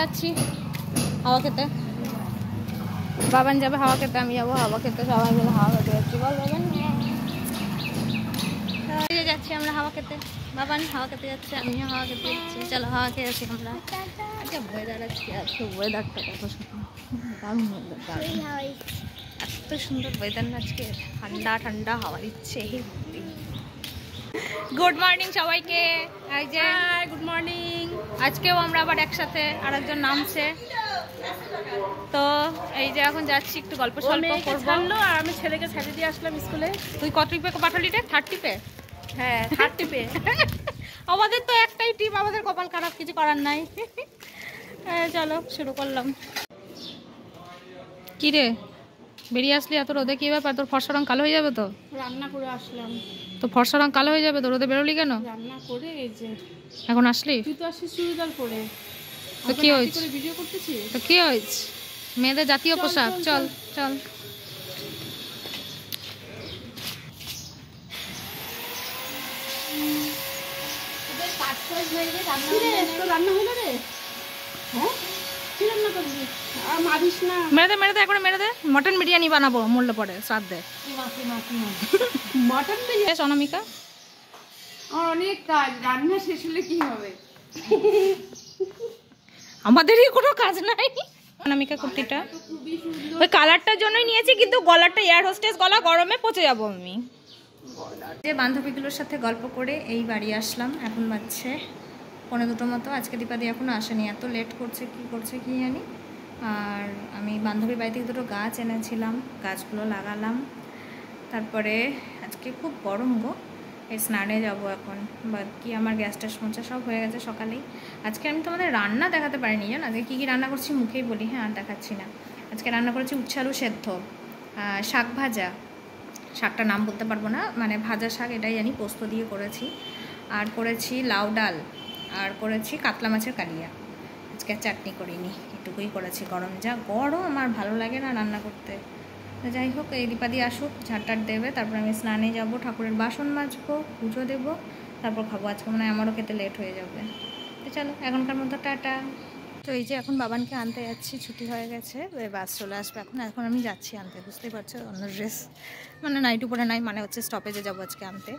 যাচ্ছি হাওয়া খেতে, বাবান যাবে হাওয়া খেতে, আমি যাবো হাওয়া খেতে, সবাই মিলে হাওয়া খেতে যাচ্ছি। বল বাবান, যাচ্ছি আমরা হাওয়া খেতে, বাবান হাওয়া খেতে যাচ্ছে, আমিও হাওয়া খেতে যাচ্ছি। চলো হাওয়া খেয়ে যাচ্ছি আমরা। আচ্ছা ওয়েদার আজকে আছে, ওয়েদারটা দেখো দারুণ ওয়েদার, এত সুন্দর ওয়েদার না আজকে, ঠান্ডা ঠান্ডা হাওয়া দিচ্ছে। গুড মর্নিং সবাইকে, এই যে গুড মর্নিং। আজকেও আমরা আবার একসাথে, আর একজন নামছে, তো এই যে এখন যাচ্ছি একটু গল্প সল্প করবো। আর আমি ছেলেকে ছাড়িয়ে দিয়ে আসলাম স্কুলে। তুই কত টিপে পাঠালি রে? 3 টিপে? হ্যাঁ 3 টিপে। আমাদের তো একটাই টিপ, আমাদের কপাল খারাপ, কিছু করার নাই। চলো শুরু করলাম। কি রে বেরিয়ে আসলি এত রোদে, কি ব্যাপার? তোর ফর্সা রং কালো হয়ে যাবে তো। রান্না করে আসলাম। তো ফর্সা রং কালো হয়ে যাবে তো, রোদে বেরোলি কেন? রান্না করে এই যে এখন আসলি। তুই তো আসছিস চুড়িদার পরে, তো কি হয়েছে? ভিডিও করতেছি তো কি হয়েছে? মেয়েদের জাতীয় পোশাক। চল চল। রান্না হলো রে? হ্যাঁ কি রান্না করবি? মারিস না। মেরে দে, এখন মেরে দে। মটন বিরিয়ানি বানাবো মূল্য পড়ে শ্রাদ্ধে। মটন বিরিয়ানি। অনামিকা অনেক কাজ, রান্না শেষ হলে কি হবে? আমাদেরই কোনো কাজ নাই। অনামিকা কুর্তিটা ওই কালারটার জন্যই নিয়েছি, কিন্তু গলাটা এয়ার হোস্টেস গলা, গরমে পচে যাবো আমি। যে বান্ধবীগুলোর সাথে গল্প করে এই বাড়ি আসলাম, এখন বাজছে 1:45 মতো। আজকে দীপাদি এখনও আসেনি, এত লেট করছে, কি করছে কি জানি। আর আমি বান্ধবীর বাড়ি থেকে 2টো গাছ এনেছিলাম, গাছগুলো লাগালাম। তারপরে আজকে খুব গরম গো, এই স্নানে যাবো এখন। বাকি আমার গ্যাস ট্যাস মোছা সব হয়ে গেছে সকালেই। আজকে আমি তোমাদের রান্না দেখাতে পারিনি, জানো আজকে কী কী রান্না করছি মুখেই বলি, হ্যাঁ আর দেখাচ্ছি না। আজকে রান্না করেছি উচ্ছে আলু সেদ্ধ, শাক ভাজা, শাকটার নাম বলতে পারবো না, মানে ভাজা শাক এটাই জানি, পোস্ত দিয়ে করেছি। আর করেছি লাউ ডাল, আর করেছি কাতলা মাছের কালিয়া। আজকে চাটনি করিনি, এটুকুই করেছি। গরম যা গরম, আমার ভালো লাগে না রান্না করতে। যাই হোক, এই দীপাদি আসুক, ঝাঁটটাট দেবে, তারপর আমি স্নানে যাব, ঠাকুরের বাসন মাজবো, পুজো দেবো, তারপর খাবো। আজকে মনে হয় আমারও খেতে লেট হয়ে যাবে। তো চলো এখনকার মতো টাটা। তো এই যে এখন বাবানকে আনতে যাচ্ছি, ছুটি হয়ে গেছে, বাস চলে আসবে এখন আমি যাচ্ছি আনতে। বুঝতেই পারছো, অন্য ড্রেস মানে নাইট উপরে নাই, মানে হচ্ছে স্টপেজে যাবো আজকে আনতে।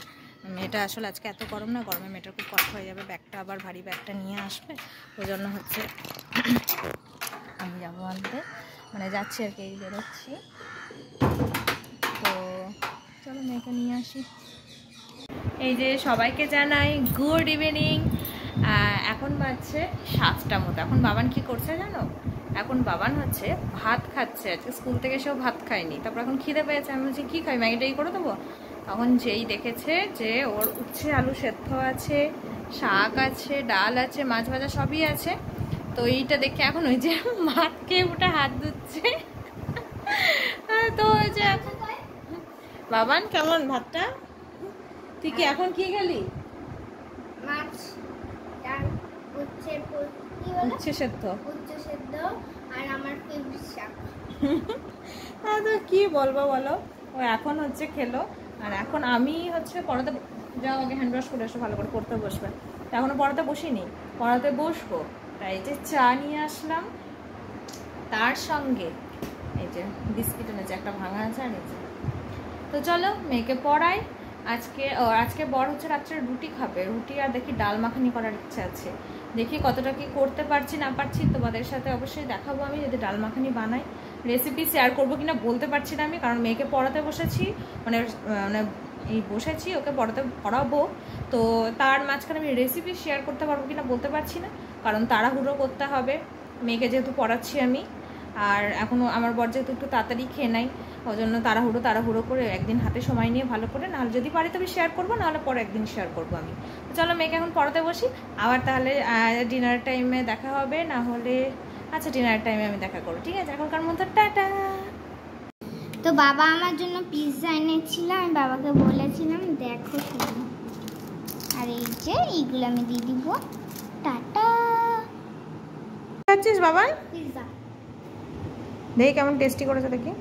মেয়েটা আসলে আজকে এত গরম না, গরমে মেয়েটার খুব কষ্ট হয়ে যাবে, ব্যাগটা আবার ভারী ব্যাগটা নিয়ে আসবে, ওই জন্য হচ্ছে আমি যাবো আনতে, মানে যাচ্ছি আর কি, বেরোচ্ছি। তো চলো মেয়েকে নিয়ে আসি। এই যে সবাইকে জানাই গুড ইভিনিং। এখন বাজছে 7টা মতো। এখন বাবান কি করছে জানো? এখন বাবান হচ্ছে ভাত খাচ্ছে, আজকে স্কুল থেকে সেও ভাত খায়নি। তারপর এখন খিদে পেয়েছে, আমি বলছি কী খাই, ম্যাগিটাই করে দেবো। তখন যেই দেখেছে যে ওর উচ্ছে আলু সেদ্ধ আছে, শাক আছে, ডাল আছে, মাছ ভাজা সবই আছে, তো এইটা দেখে এখন ওই যে ভাত খেয়ে ওটা হাত ধুচ্ছে। তো ওই যে বাবান কেমন ভাতটা? তুই কি এখন কি খেলি? মাছ, ডাল, উচ্ছে সেদ্ধ, আর আমার ফেভারিট শাক। তো কি বলবো বলো, ও এখন হচ্ছে খেলো। আর এখন আমি হচ্ছে পড়াতে যাও, আগে হ্যান্ড ওয়াশ করে এসো, ভালো করে পড়তে বসবে। তো এখনো পড়াতে বসিনি, পড়াতে বসবো, তাই যে চা নিয়ে আসলাম, তার সঙ্গে এই যে বিস্কিট এনেছে, একটা ভাঙা আছে আর এই যে। তো চলো মেয়েকে পড়াই। আজকে বড় হচ্ছে রাত্রে রুটি খাবে, রুটি আর দেখি ডাল মাখানি করার ইচ্ছা আছে। দেখি কতটা কি করতে পারছি না পারছি, তোমাদের সাথে অবশ্যই দেখাবো আমি যদি ডাল মাখানি বানাই। রেসিপি শেয়ার করবো কিনা বলতে পারছি না আমি, কারণ মেয়েকে পড়াতে বসেছি, মানে এই বসেছি ওকে পড়াবো, তো তার মাঝখানে আমি রেসিপি শেয়ার করতে পারবো কিনা বলতে পারছি না, কারণ তাড়াহুড়ো করতে হবে মেয়েকে যেহেতু পড়াচ্ছি আমি। আর এখনও আমার বর যেহেতু একটু তাড়াতাড়ি খেয়ে নেয়, ওই জন্য তাড়াহুড়ো করে একদিন হাতে সময় নিয়ে ভালো করে, নাহলে যদি পারি তবে শেয়ার করবো, নাহলে পরে একদিন শেয়ার করবো আমি। চলো মেয়েকে এখন পড়াতে বসি, আবার তাহলে ডিনার টাইমে দেখা হবে, না হলে আচ্ছা ডিনার টাইমে আমি দেখা করবো, ঠিক আছে? এখনকার মতো টাটা। তো বাবা আমার জন্য পিৎজা এনেছিল, আমি বাবাকে বলেছিলাম দেখো শুধু, আর এই যে এইগুলো আমি দিয়ে দিব। টাটা। খাচ্ছিস বাবা? পিৎজা দেখি কেমন টেস্টি করেছে দেখি।